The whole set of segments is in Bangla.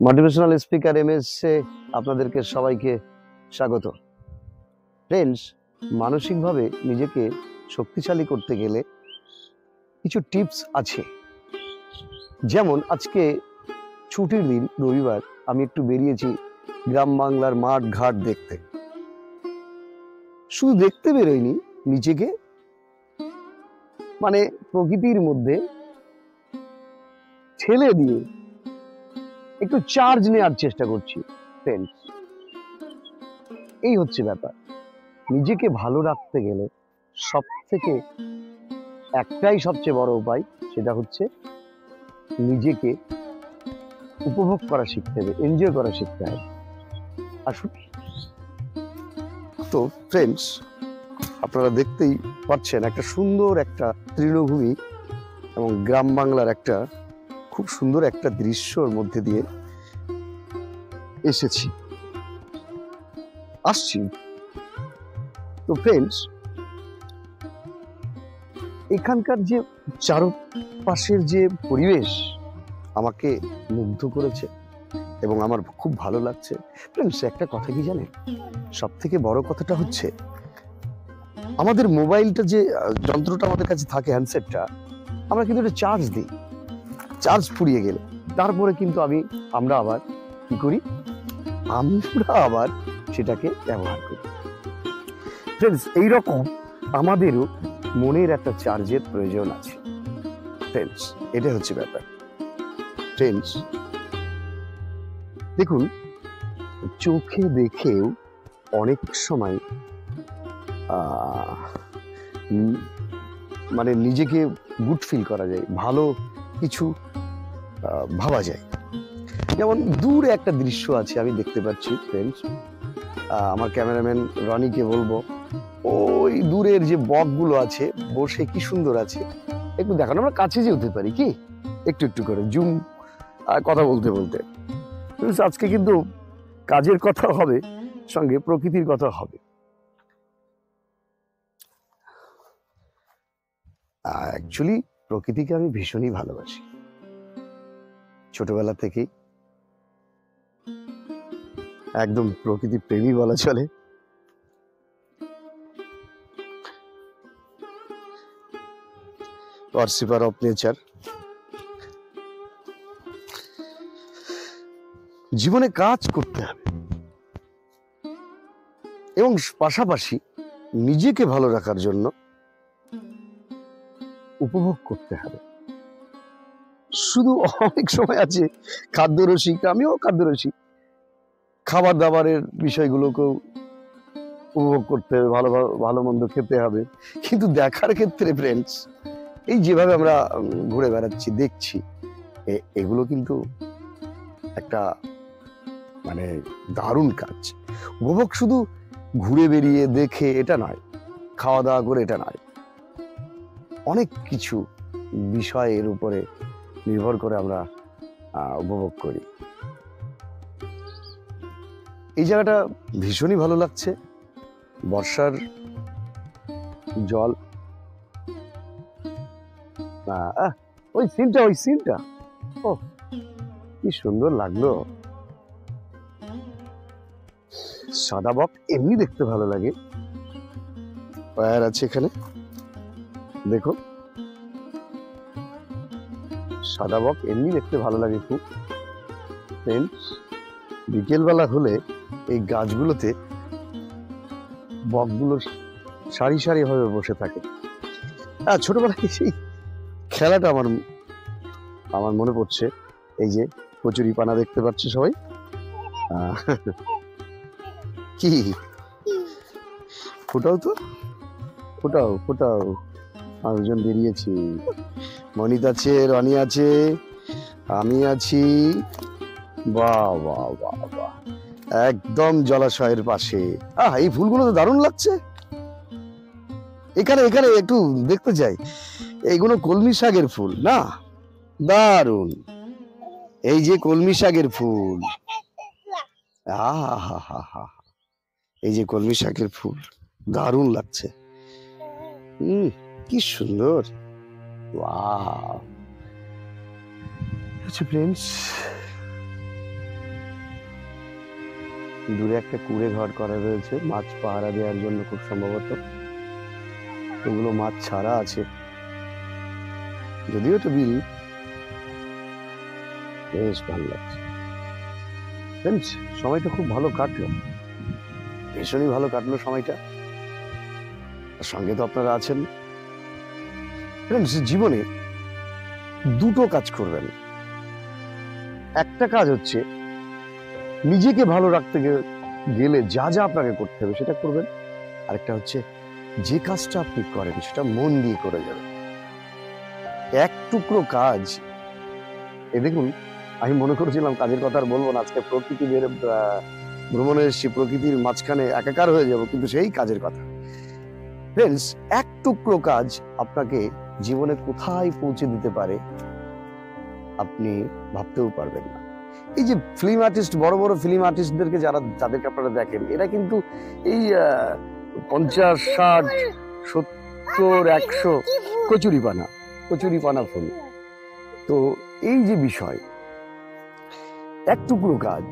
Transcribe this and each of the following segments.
মোটিভেশনাল স্পিকার MS এ আপনাদেরকে সবাইকে স্বাগত। ফ্রেন্ডস, মানসিকভাবে নিজেকে শক্তিশালী করতে গেলে কিছু টিপস আছে। যেমন আজকে ছুটির দিন, রবিবার, আমি একটু বেরিয়েছি গ্রাম বাংলার মাঠ ঘাট দেখতে। শুধু দেখতে বেরোয়নি, নিজেকে মানে প্রকৃতির মধ্যে ঠেলে দিয়ে একটু চার্জ নেওয়ার চেষ্টা করছি। ফ্রেন্ডস, এই হচ্ছে ব্যাপার। নিজেকে ভালো রাখতে গেলে সবচেয়ে বড় উপায়, সেটা হচ্ছে নিজেকে উপভোগ করা শিখতে হবে, এনজয় করা শিখতে হবে। আসুন তো ফ্রেন্ডস, আপনারা দেখতেই পাচ্ছেন একটা সুন্দর একটা তৃণভূমি এবং গ্রাম বাংলার একটা খুব সুন্দর একটা দৃশ্যর মধ্যে দিয়ে আসছি। তো ফ্রেন্ডস, এখানকার যে চারপাশের যে পরিবেশ আমাকে মুগ্ধ করেছে এবং আমার খুব ভালো লাগছে। ফ্রেন্ডস, একটা কথা কি জানেন, সব থেকে বড় কথাটা হচ্ছে আমাদের মোবাইলটা, যে যন্ত্রটা আমাদের কাছে থাকে, হ্যান্ডসেটটা, আমরা কিন্তু এটা চার্জ দিই। চার্জ ফুরিয়ে গেলে তারপরে কিন্তু আমরা আবার কি করি, আমরা আবার সেটাকে ব্যবহার করি। ফ্রেন্ডস, এইরকম আমাদেরও মনের একটা চার্জের প্রয়োজন আছে। ফ্রেন্ডস, এটা হচ্ছে ব্যাপার। ফ্রেন্ডস, দেখুন, চোখে দেখেও অনেক সময় মানে নিজেকে গুড ফিল করা যায়, ভালো কিছু ভাবা যায়। যেমন দূরে একটা দৃশ্য আছে, আমি দেখতে পাচ্ছি। ফ্রেন্ডস, আমার ক্যামেরাম্যান রনিকে বলবো, ওই দূরের যে বকগুলো আছে বসে কি সুন্দর আছে, একটু দেখানো। আমরা কাছে যেতে পারি কি, একটু একটু করে জুম কথা বলতে বলতে। আজকে কিন্তু কাজের কথা হবে, সঙ্গে প্রকৃতির কথা হবে। অ্যাকচুয়ালি প্রকৃতিকে আমি ভীষণই ভালোবাসি, ছোটবেলা থেকেই একদম প্রকৃতি প্রেমী বলা চলে। Worshipper of nature. জীবনে কাজ করতে হবে এবং পাশাপাশি নিজেকে ভালো রাখার জন্য উপভোগ করতে হবে। শুধু অনেক সময় আছে খাদ্যরসিক, আমিও খাদ্যরসিক, খাবার দাবারের বিষয়গুলোকেও উপভোগ করতে হবে, ভালো ভালো মন্দ খেতে হবে। কিন্তু দেখার ক্ষেত্রে ফ্রেন্ডস, এই যেভাবে আমরা ঘুরে বেড়াচ্ছি, দেখছি, এগুলো কিন্তু একটা মানে দারুণ কাজ। উপভোগ শুধু ঘুরে বেরিয়ে দেখে এটা নয়, খাওয়া দাওয়া করে এটা নয়, অনেক কিছু বিষয়ের উপরে নির্ভর করে আমরা উপভোগ করি। এই জায়গাটা ভীষণই ভালো লাগছে। বর্ষার জল, ওই সিনটা ও কি সুন্দর লাগলো। সাদা বক এমনি দেখতে ভালো লাগে। পায়ার আছে এখানে, দেখো, সাদা বক এমনি দেখতে ভালো লাগে খুব। ফ্রেন্ডস, বিকেলবেলা হলে এই গাছগুলোতে বকগুলো সারি সারি ভাবে বসে থাকে। ছোটবেলায় সেই খেলাটা আমার মনে পড়ছে। এই যে কচুরি পানা দেখতে পাচ্ছে সবাই, কি ফোটাও তো, ফোটাও। মানুষজন বেরিয়েছি, মনিত আছে, রনি আছে, আমি আছি। বাহ বাহ বাহ বাহ, একদম জলাশয়ের পাশে। এই ফুলগুলো তো দারুণ লাগছে। এখানে একটু দেখতে চাই। এইগুলো কলমি শাকের ফুল না? দারুণ। এই যে কলমি শাকের ফুল, এই যে কলমি শাকের ফুল, দারুণ লাগছে। কি সুন্দর। ওয়াও। ফ্রেন্ডস, দূরে একটা কুঁড়ে ঘর করা রয়েছে মাছ পাহারা দেওয়ার জন্য, খুব সম্ভবত ওগুলো মাছ ছাড়া আছে, যদিও এটা বিল। বেশ ভালো লাগছে ফ্রেন্ডস, সময়টা খুব ভালো কাটলো, ভীষণই ভালো কাটলো সময়টা। আর সঙ্গে তো আপনারা আছেন। ফ্রেন্ডস, জীবনে দুটো কাজ করবেন। একটা কাজ হচ্ছে নিজেকে ভালো রাখতে গেলে যা যা আপনাকে করতে হবে সেটা করবেন। আরেকটা হচ্ছে যে কাজটা আপনি করেন সেটা মন দিয়ে করে যাবেন। এক টুকরো কাজ, এ দেখুন, আমি মনে করেছিলাম কাজের কথা আর বলবো না, আজকে প্রকৃতি ভ্রমণে এসেছি, প্রকৃতির মাঝখানে একাকার হয়ে যাব, কিন্তু সেই কাজের কথা। ফ্রেন্ডস, এক টুকরো কাজ আপনাকে জীবনে কোথায় পৌঁছে দিতে পারে আপনি ভাবতেও পারবেন না। এই যে ফিল্ম আর্টিস্ট, বড় বড় ফিল্ম আর্টিস্টদেরকে যাদেরকে আপনারা দেখেন, এরা কিন্তু এই 50, 60, 70, 100 কচুরিপানা ফুল। তো এই যে বিষয়, এক টুকরো কাজ,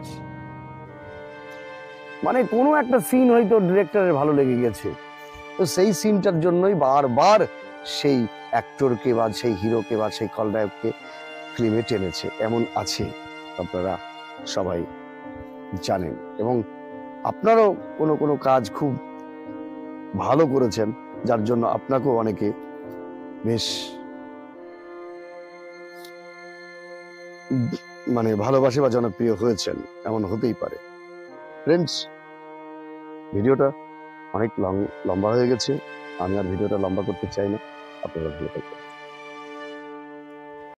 মানে কোনো একটা সিন হয়তো ডিরেক্টরের ভালো লেগে গেছে, তো সেই সিনটার জন্যই বারবার সেই অ্যাক্টরকে বা সেই হিরোকে বা সেই খলনায়ককে ফিল্মে টেনেছে, এমন আছে, আপনারা সবাই জানেন। এবং আপনারাও কোনো কোনো কাজ খুব ভালো করেছেন, যার জন্য আপনাকেও অনেকে বেশ মানে ভালোবাসে বা জনপ্রিয় হয়েছেন, এমন হতেই পারে। ফ্রেন্ডস, ভিডিওটা অনেক লম্বা হয়ে গেছে, আমি আর ভিডিওটা লম্বা করতে চাই না। আপনারা ভালো থাকবেন।